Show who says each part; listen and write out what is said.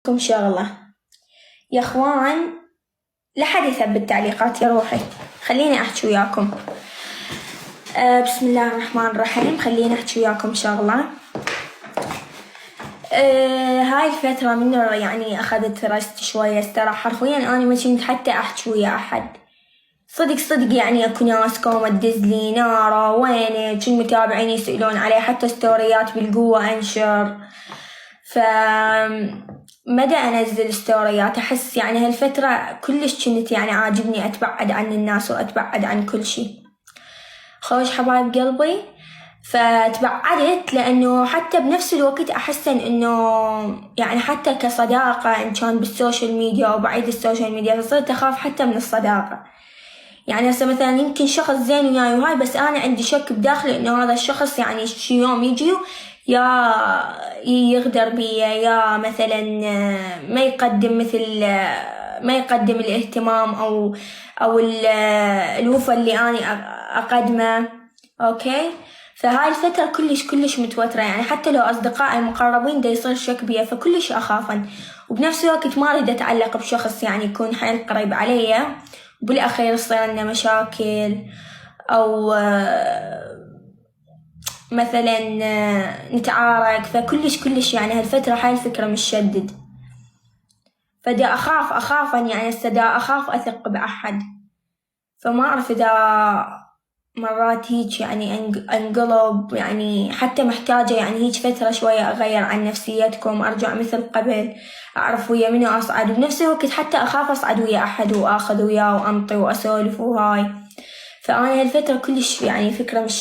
Speaker 1: لكم شغلة يا اخوان، لا حد يثبت تعليقات يا روحي، خليني احكي وياكم. بسم الله الرحمن الرحيم. خليني احكي وياكم شغلة. هاي الفترة من يعني اخذت رست شوية، ترى حرفيا انا ما كنت حتى احكي ويا احد. صدق يعني اكو ناس قامت تدزلي نارة وينك، المتابعين يسألون علي، حتى ستوريات بالقوة انشر. مدى أنزل ستوريات، أحس يعني هالفترة كلش كنت يعني عاجبني أتبعد عن الناس وأتبعد عن كل شي. خوش حبايب قلبي، فتبعدت لأنه حتى بنفس الوقت أحس إنه يعني حتى كصداقة إن كان بالسوشيال ميديا أو بعيد السوشيال ميديا، فصرت أخاف حتى من الصداقة. يعني هسه مثلا يمكن شخص زين وياي وهاي، بس أنا عندي شك بداخلي إنه هذا الشخص يعني شي يوم يجي يا يغدر بيا، يا مثلا ما يقدم مثل ما يقدم الاهتمام أو الوفا اللي أنا أقدمه. أوكي، فهاي الفترة كلش متوترة، يعني حتى لو أصدقائي المقربين دا يصير شك بيا، فكلش أخافن. وبنفس الوقت ما أريد أتعلق بشخص يعني يكون حيل قريب علي وبالأخير يصير لنا مشاكل، أو مثلا نتعارك. فكلش يعني هالفترة هاي الفكرة متشدد، فدا أخاف يعني دا أخاف أثق بأحد. فما أعرف إذا مرات هيك يعني انقلب، يعني حتى محتاجة يعني هيك فترة شوية أغير عن نفسيتكم، أرجع مثل قبل، أعرف ويا منو أصعد، وبنفس الوقت حتى أخاف أصعد ويا أحد وآخذ وياه وأمطي وأسولف وهاي. فأنا هالفترة كلش يعني فكرة مش